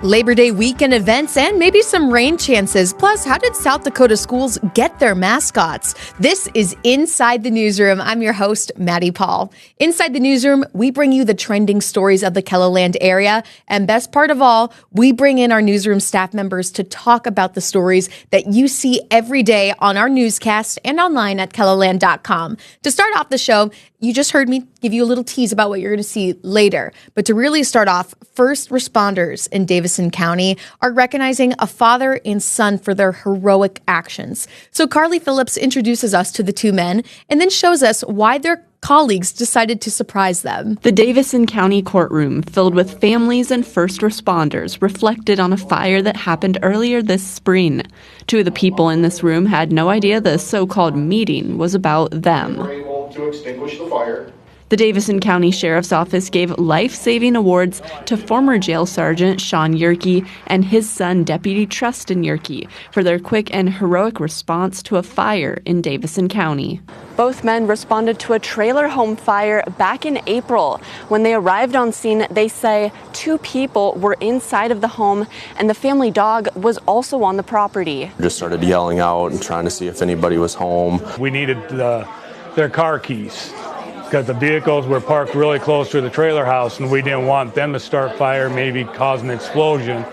Labor Day weekend events, and maybe some rain chances. Plus, how did South Dakota schools get their mascots? This is Inside the Newsroom. I'm your host, Maddie Paul. Inside the Newsroom, we bring you the trending stories of the KELOLAND area. And best part of all, we bring in our newsroom staff members to talk about the stories that you see every day on our newscast and online at KELOLAND.com. To start off the show, you just heard me give you a little tease about what you're going to see later. But to really start off, first responders in Davison County are recognizing a father and son for their heroic actions. So Carly Phillips introduces us to the two men and then shows us why their colleagues decided to surprise them. The Davison County courtroom, filled with families and first responders, reflected on a fire that happened earlier this spring. Two of the people in this room had no idea the so-called meeting was about them. We were able to extinguish the fire. The Davison County Sheriff's Office gave life-saving awards to former jail sergeant Sean Yerke and his son Deputy Tristan Yerke for their quick and heroic response to a fire in Davison County. Both men responded to a trailer home fire back in April. When they arrived on scene, they say two people were inside of the home and the family dog was also on the property. Just started yelling out and trying to see if anybody was home. We needed their car keys, because the vehicles were parked really close to the trailer house and we didn't want them to start fire, maybe cause an explosion.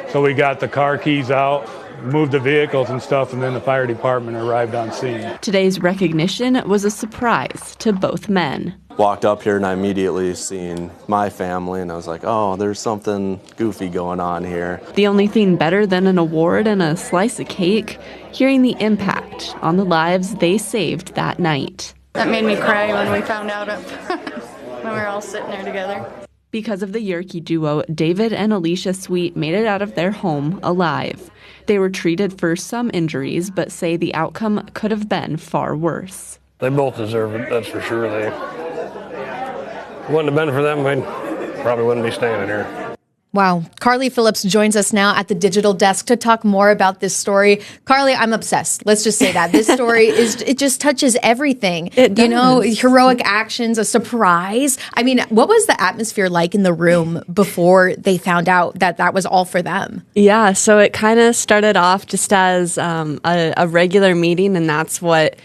So we got the car keys out, moved the vehicles and stuff, and then the fire department arrived on scene. Today's recognition was a surprise to both men. Walked up here and I immediately seen my family and I was like, oh, there's something goofy going on here. The only thing better than an award and a slice of cake, hearing the impact on the lives they saved that night. That made me cry when we found out when we were all sitting there together. Because of the Yerke duo, David and Alicia Sweet made it out of their home alive. They were treated for some injuries, but say the outcome could have been far worse. They both deserve it, that's for sure. If it wouldn't have been for them, we probably wouldn't be standing here. Wow. Carly Phillips joins us now at the digital desk to talk more about this story. Carly, I'm obsessed. Let's just say that. This story it just touches everything. It does. You know, heroic actions, a surprise. I mean, what was the atmosphere like in the room before they found out that that was all for them? Yeah, so it kind of started off just as a regular meeting, and that's what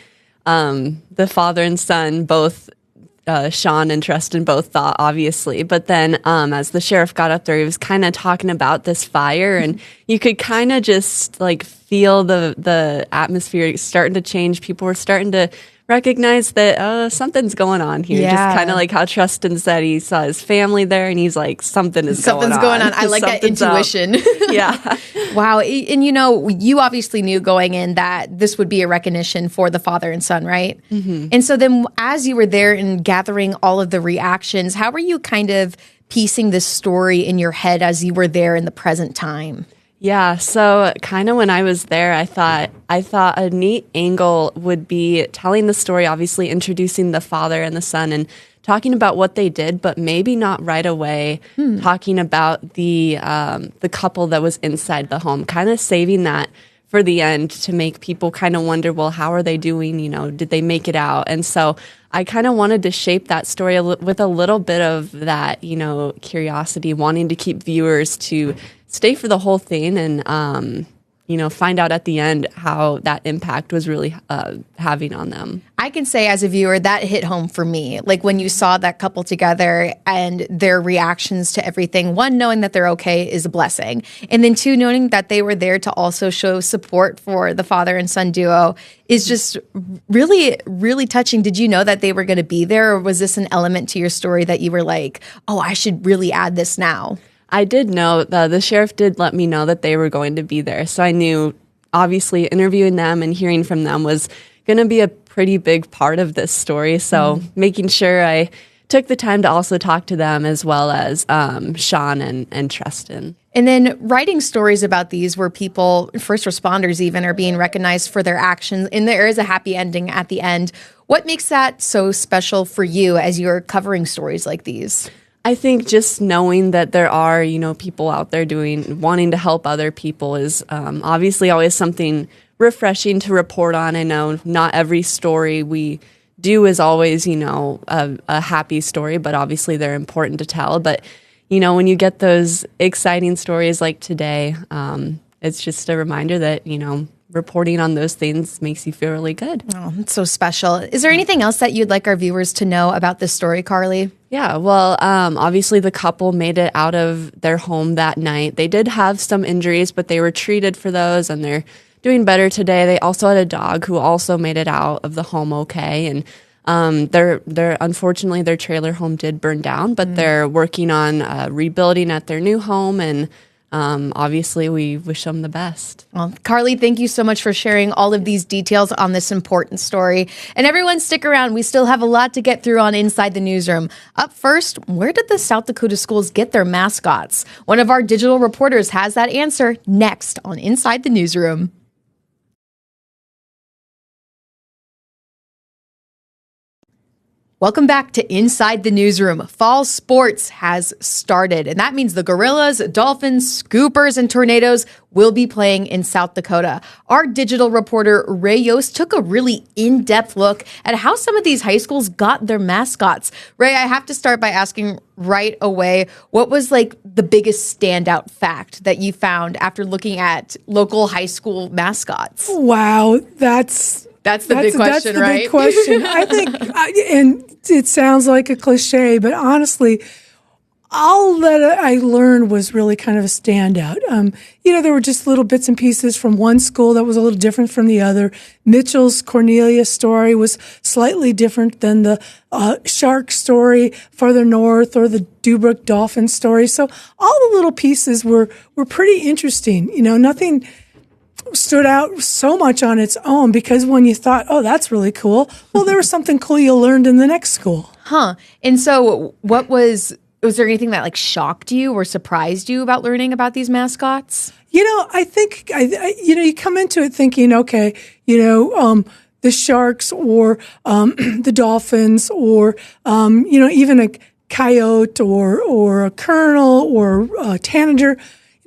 the father and son both Sean and Tristan both thought, obviously. But then as the sheriff got up there, he was kind of talking about this fire, and you could kind of just like feel the atmosphere starting to change. People were starting to recognize that something's going on here. Yeah. Just kind of like how Tristan said he saw his family there, and he's like, something's going on. I like that intuition. Yeah. Wow. And you know, you obviously knew going in that this would be a recognition for the father and son, right? Mm-hmm. And so then as you were there and gathering all of the reactions, how were you kind of piecing this story in your head as you were there in the present time? Yeah, so kind of when I was there, I thought a neat angle would be telling the story, obviously introducing the father and the son and talking about what they did, but maybe not right away talking about the couple that was inside the home, kind of saving that for the end to make people kind of wonder, well, how are they doing? You know, did they make it out? And so I kind of wanted to shape that story with a little bit of that, you know, curiosity, wanting to keep viewers to stay for the whole thing and, you know, find out at the end how that impact was really having on them. I can say as a viewer, that hit home for me. Like when you saw that couple together and their reactions to everything, one, knowing that they're okay is a blessing. And then two, knowing that they were there to also show support for the father and son duo is just really, really touching. Did you know that they were going to be there, or was this an element to your story that you were like, oh, I should really add this now? I did know, the sheriff did let me know that they were going to be there. So I knew, obviously, interviewing them and hearing from them was going to be a pretty big part of this story. So making sure I took the time to also talk to them as well as Sean and Tristan. And then writing stories about these where people, first responders even, are being recognized for their actions, and there is a happy ending at the end. What makes that so special for you as you're covering stories like these? I think just knowing that there are, you know, people out there wanting to help other people is obviously always something refreshing to report on. I know not every story we do is always, you know, a happy story, but obviously they're important to tell. But when you get those exciting stories like today, it's just a reminder that, reporting on those things makes you feel really good. Oh, it's so special. Is there anything else that you'd like our viewers to know about this story, Carly? Yeah, well, obviously the couple made it out of their home that night. They did have some injuries, but they were treated for those, and they're doing better today. They also had a dog who also made it out of the home okay, and they're unfortunately their trailer home did burn down, but they're working on rebuilding at their new home, and obviously we wish them the best. Well, Carly, thank you so much for sharing all of these details on this important story. And everyone stick around. We still have a lot to get through on Inside the Newsroom. Up first, where did the South Dakota schools get their mascots? One of our digital reporters has that answer next on Inside the Newsroom. Welcome back to Inside the Newsroom. Fall sports has started, and that means the Gorillas, Dolphins, Scoopers, and Tornadoes will be playing in South Dakota. Our digital reporter, Ray Yost, took a really in-depth look at how some of these high schools got their mascots. Ray, I have to start by asking right away, what was the biggest standout fact that you found after looking at local high school mascots? Wow, that's the big question, the right? Big question. I think, and it sounds like a cliche, but honestly, all that I learned was really kind of a standout. There were just little bits and pieces from one school that was a little different from the other. Mitchell's Cornelia story was slightly different than the shark story farther north or the Dubrook Dolphin story. So all the little pieces were pretty interesting. Nothing stood out so much on its own, because when you thought, oh, that's really cool, well, there was something cool you learned in the next school. And so was there anything that shocked you or surprised you about learning about these mascots? I think, you come into it thinking, okay, the Sharks or the Dolphins or, even a Coyote or a Colonel or a Tanager.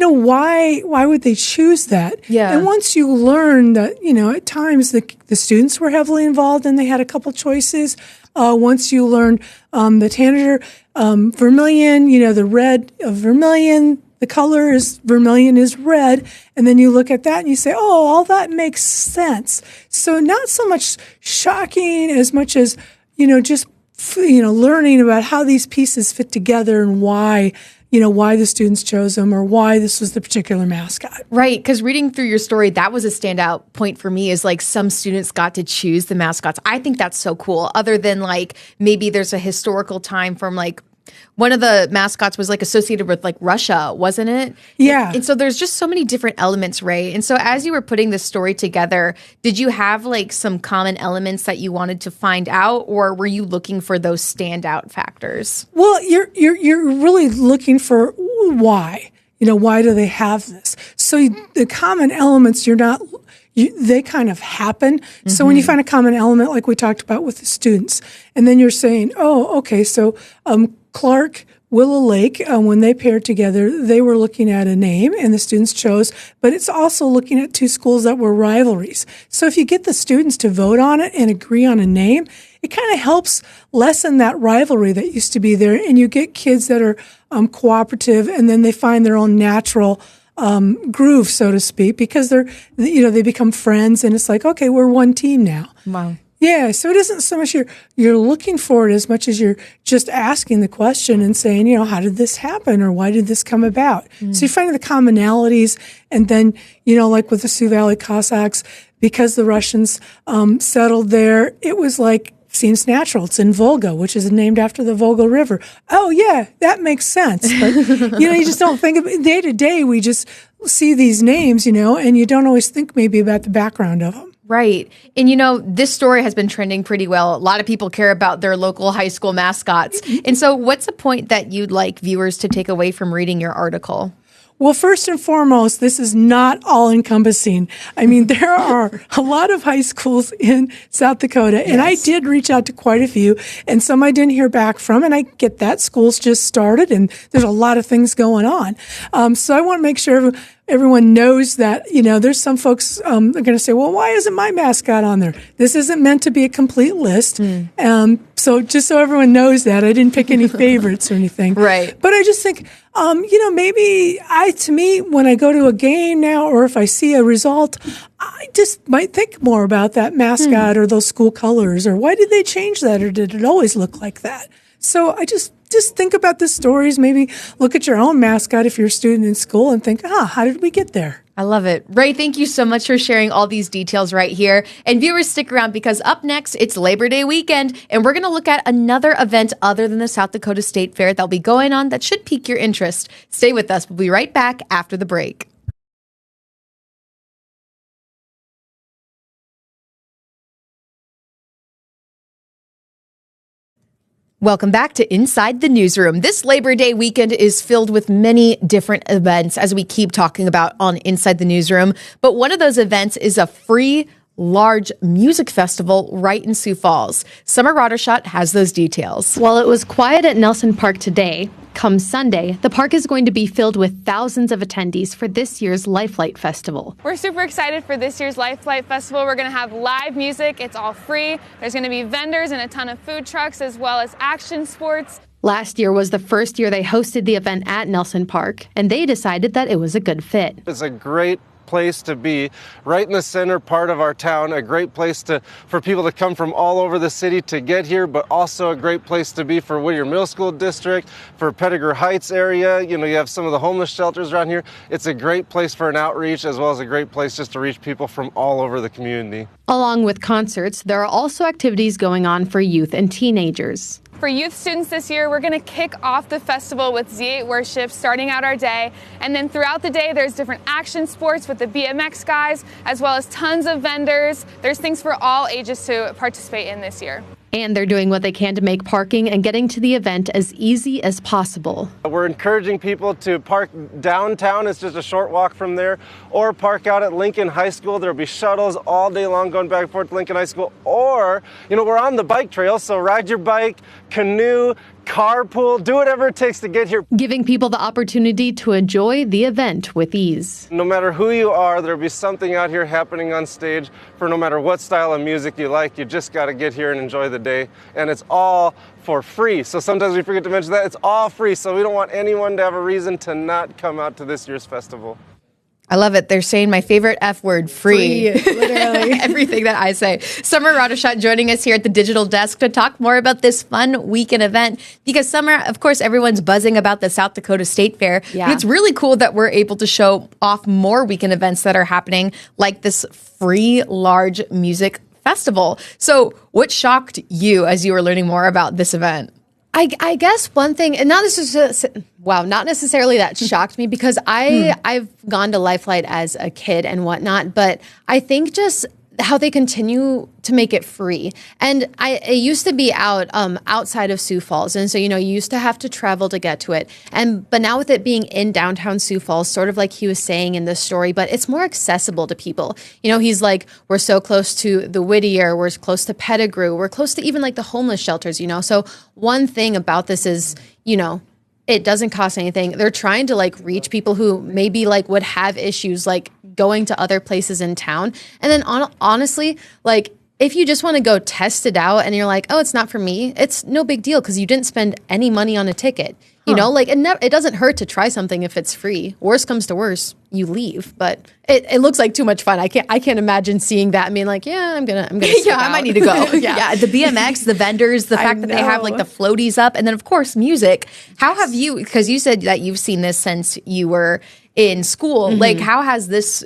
Why would they choose that? Yeah. And once you learn that, at times the students were heavily involved and they had a couple choices. Once you learn the Tanager, vermilion, the red of vermilion, the color is vermilion is red. And then you look at that and you say, oh, all that makes sense. So not so much shocking as much as, just, learning about how these pieces fit together and why the students chose them or why this was the particular mascot. Right, because reading through your story, that was a standout point for me, is some students got to choose the mascots. I think that's so cool, other than maybe there's a historical time from one of the mascots was associated with Russia, wasn't it? Yeah. And so there's just so many different elements, Ray. And so as you were putting this story together, did you have some common elements that you wanted to find out, or were you looking for those standout factors? Well, you're really looking for why. Why do they have this? So the common elements, they kind of happen. Mm-hmm. So when you find a common element, like we talked about with the students, and then you're saying, oh, okay, so Clark, Willow Lake, when they paired together, they were looking at a name and the students chose, but it's also looking at two schools that were rivalries. So if you get the students to vote on it and agree on a name, it kind of helps lessen that rivalry that used to be there, and you get kids that are cooperative, and then they find their own natural groove, so to speak, because they become friends, and it's okay, we're one team now. Wow. Yeah, so it isn't so much you're looking for it as much as you're just asking the question and saying, how did this happen or why did this come about? Mm. So you find the commonalities, and then, like with the Sioux Valley Cossacks, because the Russians settled there, it was seems natural. It's in Volga, which is named after the Volga River. Oh, yeah, that makes sense. But, you just don't think of it. Day to day, we just see these names, and you don't always think maybe about the background of them. Right. And, this story has been trending pretty well. A lot of people care about their local high school mascots. And so what's a point that you'd like viewers to take away from reading your article? Well, first and foremost, this is not all-encompassing. I mean, there are a lot of high schools in South Dakota, and I did reach out to quite a few, and some I didn't hear back from, and I get that. School's just started, and there's a lot of things going on. So I want to make sure everyone knows that, there's some folks that are going to say, well, why isn't my mascot on there? This isn't meant to be a complete list. So just so everyone knows that, I didn't pick any favorites or anything. Right. But I just think, maybe to me, when I go to a game now, or if I see a result, I just might think more about that mascot or those school colors, or why did they change that, or did it always look like that? So I just think about the stories, maybe look at your own mascot if you're a student in school and think, how did we get there? I love it. Ray, thank you so much for sharing all these details right here. And viewers, stick around because up next, it's Labor Day weekend, and we're going to look at another event other than the South Dakota State Fair that'll be going on that should pique your interest. Stay with us. We'll be right back after the break. Welcome back to Inside the Newsroom. This Labor Day weekend is filled with many different events, as we keep talking about on Inside the Newsroom. But one of those events is a free, large music festival right in Sioux Falls. Summer Roddershot has those details. While it was quiet at Nelson Park today, come Sunday, the park is going to be filled with thousands of attendees for this year's Lifelight Festival. We're super excited for this year's Lifelight Festival. We're going to have live music. It's all free. There's going to be vendors and a ton of food trucks, as well as action sports. Last year was the first year they hosted the event at Nelson Park, and they decided that it was a good fit. It's a great place to be, right in the center part of our town, a great place for people to come from all over the city to get here, but also a great place to be for Whittier Middle School District, for Pettigrew Heights area. You have some of the homeless shelters around here. It's a great place for an outreach, as well as a great place just to reach people from all over the community. Along with concerts, there are also activities going on for youth and teenagers. For youth students this year, we're going to kick off the festival with Z8 worship, starting out our day. And then throughout the day, there's different action sports with the BMX guys, as well as tons of vendors. There's things for all ages to participate in this year. And they're doing what they can to make parking and getting to the event as easy as possible. We're encouraging people to park downtown. It's just a short walk from there, or park out at Lincoln High School. There'll be shuttles all day long going back and forth to Lincoln High School. Or, we're on the bike trail, so ride your bike, canoe, carpool, do whatever it takes to get here. Giving people the opportunity to enjoy the event with ease. No matter who you are, there'll be something out here happening on stage for no matter what style of music you like. You just got to get here and enjoy the day. And it's all for free. So sometimes we forget to mention that. It's all free. So we don't want anyone to have a reason to not come out to this year's festival. I love it. They're saying my favorite F word, free. Literally. Everything that I say. Summer Roddershot joining us here at the digital desk to talk more about this fun weekend event. Because Summer, of course, everyone's buzzing about the South Dakota State Fair. Yeah. And it's really cool that we're able to show off more weekend events that are happening, like this free large music festival. So what shocked you as you were learning more about this event? I guess one thing, and not necessarily that shocked me, because I've gone to Lifelight as a kid and whatnot, but I think just how they continue to make it free. And it used to be outside of Sioux Falls, and so you used to have to travel to get to it. But now with it being in downtown Sioux Falls, sort of like he was saying in this story, but it's more accessible to people. He's like, we're so close to the Whittier, we're close to Pettigrew, we're close to even like the homeless shelters. So one thing about this is, it doesn't cost anything. They're trying to reach people who maybe would have issues going to other places in town. And then honestly, if you just want to go test it out and you're like, oh, it's not for me, it's no big deal because you didn't spend any money on a ticket. It doesn't hurt to try something if it's free. Worst comes to worst, you leave. But it looks like too much fun. I can't imagine seeing that and being like, yeah, I'm gonna yeah, I might need to go. yeah, the BMX, the vendors, the fact that they have the floaties up, and then of course music. How have you? Because you said that you've seen this since you were in school. Mm-hmm. How has this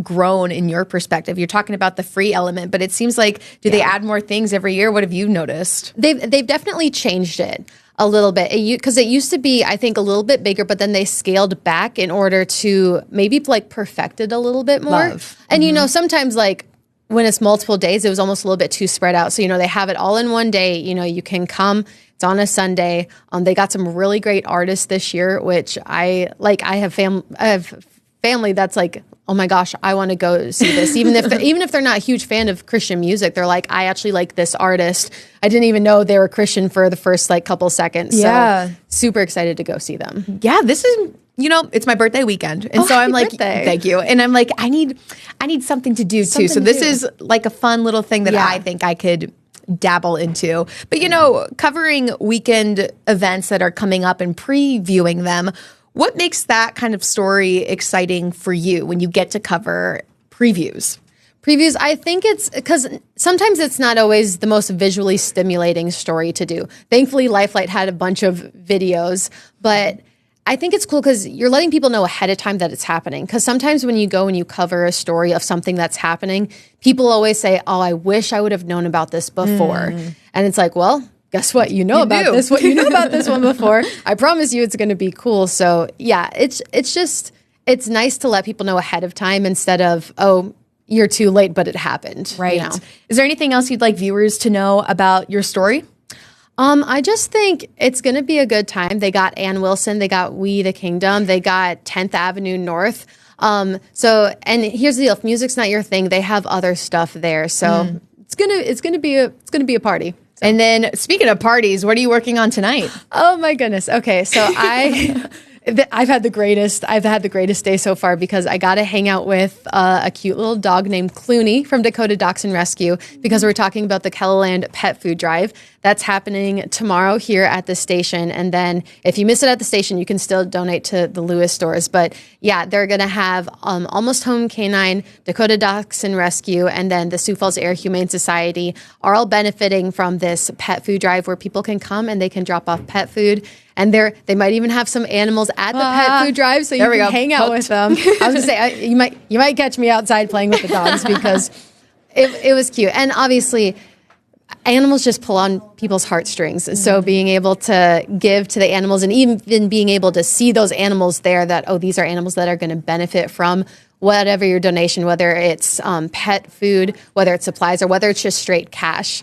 grown in your perspective? You're talking about the free element, but it seems like they add more things every year? What have you noticed? They've definitely changed it a little bit, because it used to be, I think, a little bit bigger, but then they scaled back in order to maybe perfect it a little bit more. And sometimes when it's multiple days, it was almost a little bit too spread out. So they have it all in one day. You can come. It's on a Sunday. They got some really great artists this year, which I have family that's like, oh my gosh, I want to go see this. Even if they're not a huge fan of Christian music, they're like, I actually like this artist. I didn't even know they were Christian for the first couple seconds. Yeah. So super excited to go see them. Yeah, this is, it's my birthday weekend. And so I'm like, thank you. And I'm like, I need something to do too. So this is a fun little thing that I think I could dabble into. But, covering weekend events that are coming up and previewing them, what makes that kind of story exciting for you when you get to cover previews? Previews, I think it's because sometimes it's not always the most visually stimulating story to do. Thankfully, Lifelight had a bunch of videos, but I think it's cool because you're letting people know ahead of time that it's happening. Because sometimes when you go and you cover a story of something that's happening, people always say, oh, I wish I would have known about this before. And it's like, well, guess what? You know about this. What you know about this one before. I promise you it's going to be cool. So yeah, it's nice to let people know ahead of time instead of, oh, you're too late, but it happened. Right. Is there anything else you'd like viewers to know about your story? I just think it's going to be a good time. They got Ann Wilson, they got We the Kingdom, they got 10th Avenue North. And here's the deal: if music's not your thing, they have other stuff there. So it's gonna be a party. So. And then speaking of parties, what are you working on tonight? Oh my goodness. Okay, so I've had the greatest day so far because I got to hang out with a cute little dog named Clooney from Dakota Dachshund Rescue because we're talking about the KELOLAND pet food drive. That's happening tomorrow here at the station. And then if you miss it at the station, you can still donate to the Lewis stores. But yeah, they're going to have Almost Home Canine, Dakota Dachshund Rescue, and then the Sioux Falls Air Humane Society are all benefiting from this pet food drive where people can come and they can drop off pet food. And they might even have some animals at the pet food drive, so you can hang out with them. I was going to say, you might catch me outside playing with the dogs because it was cute. And obviously, animals just pull on people's heartstrings. So being able to give to the animals and even being able to see those animals there that, oh, these are animals that are going to benefit from whatever your donation, whether it's pet food, whether it's supplies, or whether it's just straight cash.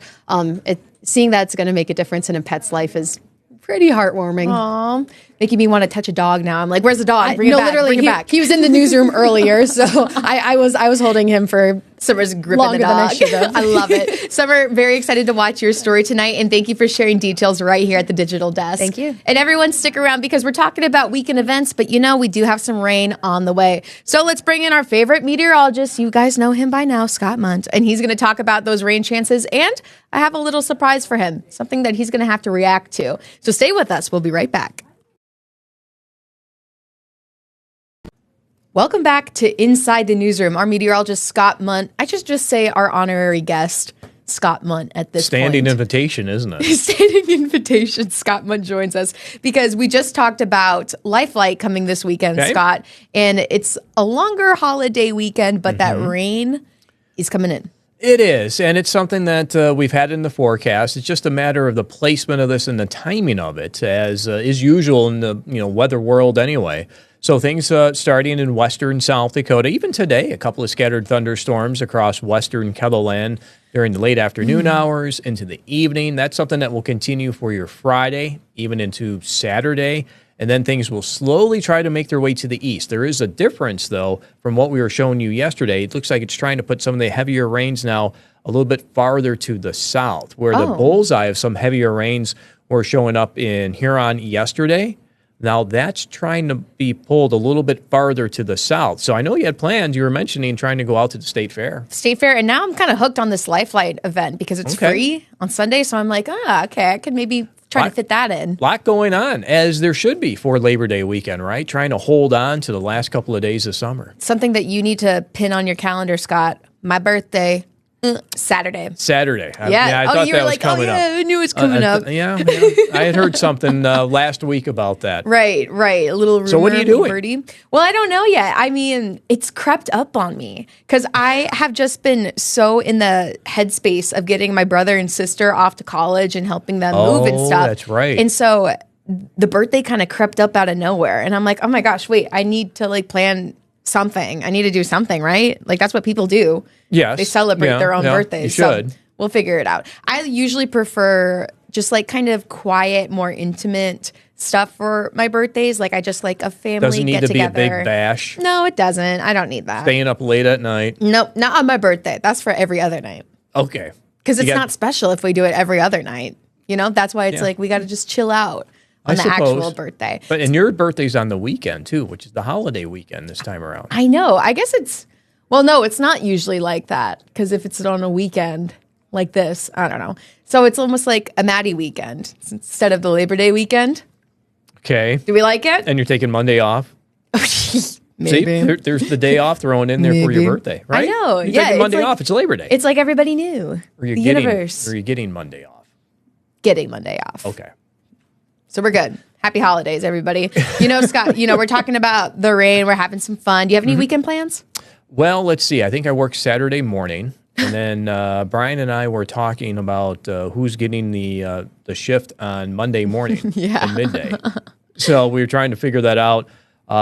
Seeing that's going to make a difference in a pet's life is pretty heartwarming. Aww. Making me want to touch a dog now. I'm like, where's the dog? Bring it back. He was in the newsroom earlier, so I was holding him for Summer's gripping the dog. Than I should have. I love it. Summer, very excited to watch your story tonight, and thank you for sharing details right here at the digital desk. Thank you. And everyone stick around because we're talking about weekend events, but we do have some rain on the way. So let's bring in our favorite meteorologist. You guys know him by now, Scot, and he's going to talk about those rain chances, and I have a little surprise for him, something that he's going to have to react to. So stay with us. We'll be right back. Welcome back to Inside the Newsroom. Our meteorologist, Scot Munt. I should just say our honorary guest, Scot Munt, at this Standing point. invitation, isn't it? Standing invitation. Scot Munt joins us because we just talked about Lifelight coming this weekend, Scot, and it's a longer holiday weekend, but that rain is coming in. It is, and it's something that we've had in the forecast. It's just a matter of the placement of this and the timing of it, as is usual in the weather world anyway. So things starting in western South Dakota, even today, a couple of scattered thunderstorms across western KELOLAND during the late afternoon hours into the evening. That's something that will continue for your Friday, even into Saturday. And then things will slowly try to make their way to the east. There is a difference, though, from what we were showing you yesterday. It looks like it's trying to put some of the heavier rains now a little bit farther to the south, where the bullseye of some heavier rains were showing up in Huron yesterday. Now that's trying to be pulled a little bit farther to the south. So I know you had plans. You were mentioning trying to go out to the State Fair. State Fair, and now I'm kind of hooked on this Lifelight event because it's free on Sunday. So I'm like, okay, I could maybe try to fit that in. A lot going on, as there should be for Labor Day weekend, right? Trying to hold on to the last couple of days of summer. Something that you need to pin on your calendar, Scot. My birthday. Saturday. I oh, thought you that were was like, coming up. I knew it was coming up. I had heard something last week about that. Right. A little rumor. So what are you doing? Birdie. Well, I don't know yet. I mean, it's crept up on me because I have just been so in the headspace of getting my brother and sister off to college and helping them move and stuff. That's right. And so the birthday kind of crept up out of nowhere. And I'm like, oh my gosh, wait, I need to plan something. I need to do something, right? That's what people do. Yes. They celebrate their own birthdays. You should. So we'll figure it out. I usually prefer just kind of quiet, more intimate stuff for my birthdays. I just like a family doesn't need get-together. to be a big bash. No, it doesn't. I don't need that. Staying up late at night. Nope, not on my birthday. That's for every other night. Okay. Because it's not special if we do it every other night. That's why it's we got to just chill out on the actual birthday. And your birthday's on the weekend, too, which is the holiday weekend this time around. I know. I guess it's... Well, no, it's not usually like that. Because if it's on a weekend, like this. I don't know. So it's almost like a Maddie weekend instead of the Labor Day weekend. Okay. Do we like it? And you're taking Monday off? Maybe. See, there's the day off thrown in there for your birthday, right? I know. You're yeah. taking Monday off. It's Labor Day. It's like everybody knew. Or you're the getting, universe. Or you're getting Monday off. Getting Monday off. Okay. So we're good. Happy holidays, everybody. Scott, we're talking about the rain. We're having some fun. Do you have any weekend plans? Well, let's see. I think I work Saturday morning. And then Brian and I were talking about who's getting the shift on Monday morning at midday. So we were trying to figure that out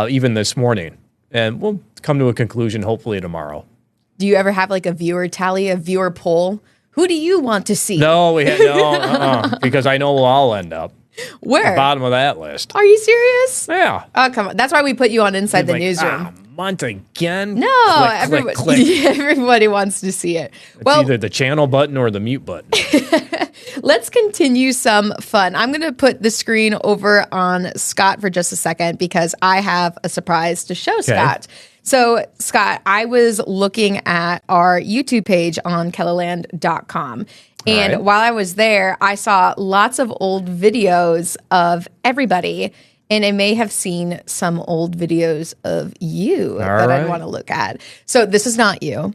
even this morning. And we'll come to a conclusion hopefully tomorrow. Do you ever have like a viewer tally, a viewer poll? Who do you want to see? No, because I know we'll all end up. Where? At the bottom of that list. Are you serious? Yeah. Oh, come on. That's why we put you on Inside the Newsroom. Month again? No, Click. Everybody wants to see it. It's either the channel button or the mute button. Let's continue some fun. I'm going to put the screen over on Scott for just a second because I have a surprise to show Scott. So, Scott, I was looking at our YouTube page on KELOLAND.com. And while I was there, I saw lots of old videos of everybody. And I may have seen some old videos of you that I'd want to look at. So this is not you.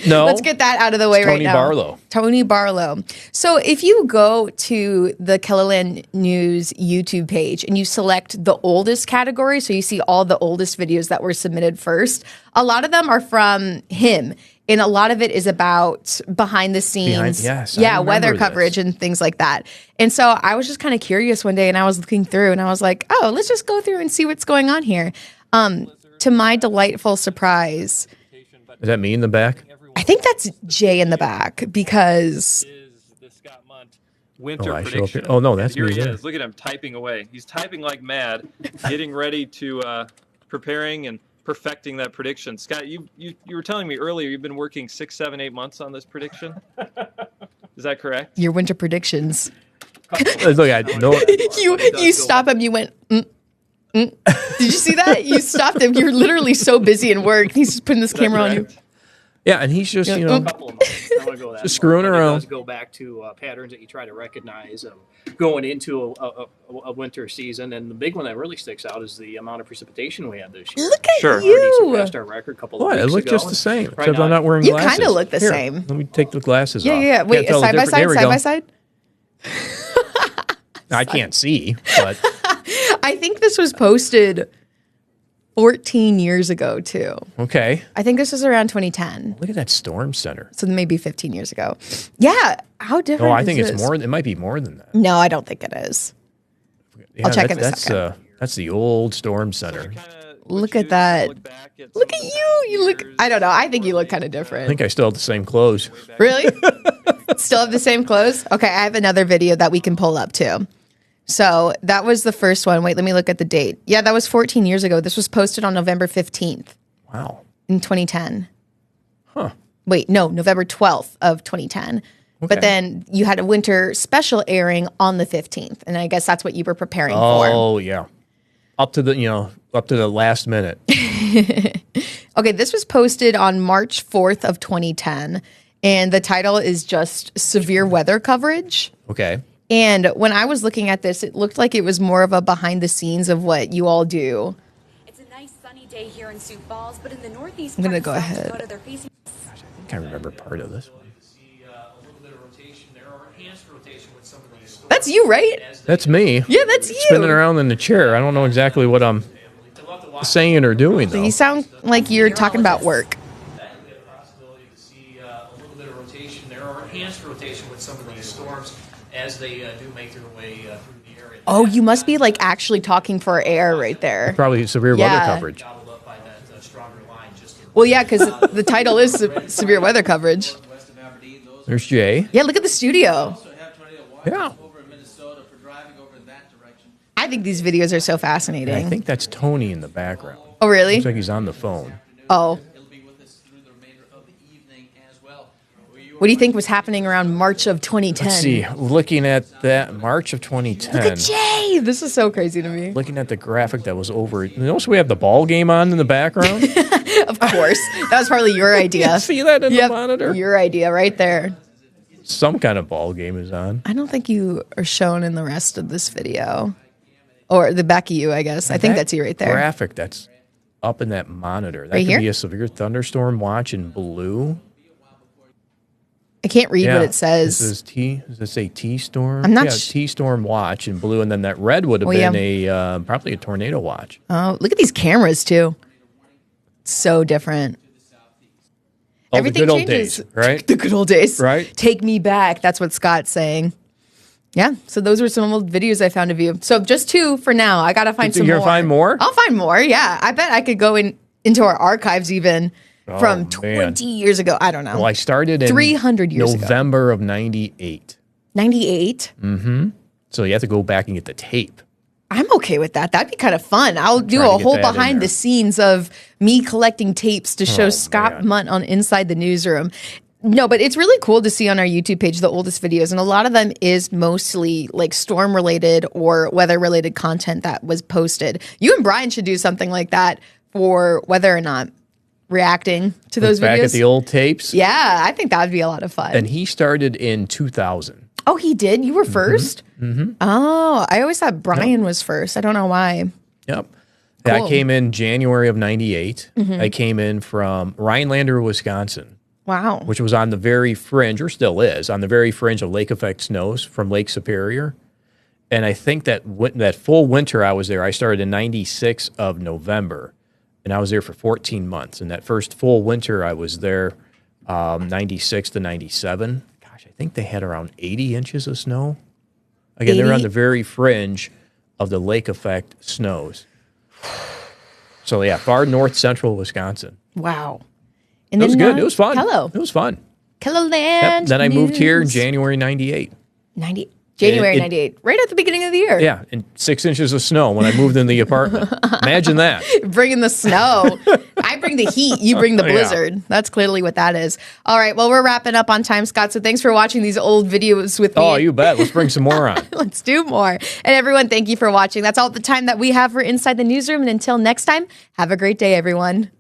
No. Let's get that out of the way right now. Tony Barlow. So if you go to the KELOLAND News YouTube page and you select the oldest category, so you see all the oldest videos that were submitted first, a lot of them are from him. And a lot of it is about behind the scenes, weather coverage and things like that. And so I was just kind of curious one day and I was looking through and I was like, oh, let's just go through and see what's going on here. To my delightful surprise. Is that me in the back? I think that's Jay in the back because... Winter prediction. Oh, no, that's here me. He is. Look at him typing away. He's typing like mad, getting ready to preparing and perfecting that prediction. Scott, you were telling me earlier you've been working 6, 7, 8 months on this prediction. Is that correct? Your winter predictions. Look, I know. You stop him. You went. Did you see that? You stopped him. You're literally so busy in work. He's just putting this camera on you. Yeah, and he's just just screwing around. It does go back to patterns that you try to recognize going into a winter season, and the big one that really sticks out is the amount of precipitation we had this year. Look at you! Surpassed our record a couple of weeks ago. It looked just the same, except I'm not wearing you glasses. You kind of look the same. Let me take the glasses off. Yeah. Wait, side by side? I can't see, but I think this was posted 14 years ago, too. Okay. I think this was around 2010. Look at that storm center. So maybe 15 years ago. Yeah. How different I think is it's more. It might be more than that. No, I don't think it is. Yeah, I'll check in a second. That's the old storm center. Look at that. Look at you. You look, I don't know. I think you look kind of different. I think I still have the same clothes. Really? Still have the same clothes? Okay, I have another video that we can pull up, too. So that was the first one. Wait, let me look at the date. Yeah, that was 14 years ago. This was posted on November 15th. Wow. In 2010. Huh. Wait, no, November 12th of 2010. Okay. But then you had a winter special airing on the 15th. And I guess that's what you were preparing for. Oh, yeah. Up to the last minute. Okay, this was posted on March 4th of 2010. And the title is just Severe Weather Coverage. Okay. And when I was looking at this, it looked like it was more of a behind the scenes of what you all do. It's a nice sunny day here in Sioux Falls, but in the northeast I'm going to go ahead. I think I remember part of this one. That's you, right? That's me. Yeah, that's you. Spinning around in the chair. I don't know exactly what I'm saying or doing, though. You sound like you're talking about work. There are enhanced rotation with some of these storms as they do make their way through the area. Oh, you must be like actually talking for air right there. Probably severe weather coverage. Well, yeah, because the title is severe weather coverage. There's Jay. Yeah, look at the studio. Yeah. I think these videos are so fascinating. I think that's Tony in the background. Oh, really? Looks like he's on the phone. Oh. What do you think was happening around March of 2010? Let's see. Looking at that March of 2010. Look at Jay. This is so crazy to me. Looking at the graphic that was over. Notice we have the ball game on in the background. Of course. That was probably your idea. You see that in the monitor? Your idea right there. Some kind of ball game is on. I don't think you are shown in the rest of this video. Or the back of you, I guess. I think that's you right there. Graphic that's up in that monitor. That Right could here? be a severe thunderstorm watch in blue. I can't read what it says. This is T. Does it say T storm? I'm not T-storm watch in blue, and then that red would have been a probably a tornado watch. Oh, look at these cameras too. So different. Oh, Everything the good old changes. days, right? The good old days. Right. Take me back. That's what Scott's saying. Yeah. So those were some old videos I found of you. So just 2 for now. I got to find some more. You're going to find more? I'll find more. Yeah. I bet I could go into our archives even from 20 years ago. I don't know. Well, I started in 300 years ago. November of 98. 98? Mm-hmm. So you have to go back and get the tape. I'm okay with that. That'd be kind of fun. I'll do a trying to get whole that in behind the there. scenes of me collecting tapes to show Oh, Scott man. Munt on Inside the Newsroom. No, but it's really cool to see on our YouTube page the oldest videos, and a lot of them is mostly like storm related or weather related content that was posted. You and Brian should do something like that for whether or not reacting to those Back videos. at the old tapes. Yeah, I think that would be a lot of fun. And he started in 2000. Oh, he did? You were 1st? Mm-hmm. Oh, I always thought Brian was first. I don't know why. Yep. Cool. I came in January of 98. Mhm. I came in from Rhinelander, Wisconsin, Wow. which was on the very fringe, or still is, on the very fringe of lake effect snows from Lake Superior. And I think that that full winter I was there, I started in 96 of November, and I was there for 14 months. And that first full winter I was there, 96 to 97. Gosh, I think they had around 80 inches of snow. Again, they're 80? on the very fringe of the lake effect snows. So yeah, far north central Wisconsin. Wow. It was good. It was fun. Hello. It was fun. KELOLAND. Yep. Then I moved here in News. January 98. January It- 98, right at the beginning of the year. Yeah, and 6 inches of snow when I moved in the apartment. Imagine that. Bringing the snow. I bring the heat, you bring the Yeah. blizzard. That's clearly what that is. All right, well, we're wrapping up on time, Scott, so thanks for watching these old videos with me. Oh, you bet. Let's bring some more on. Let's do more. And everyone, thank you for watching. That's all the time that we have for Inside the Newsroom. And until next time, have a great day, everyone.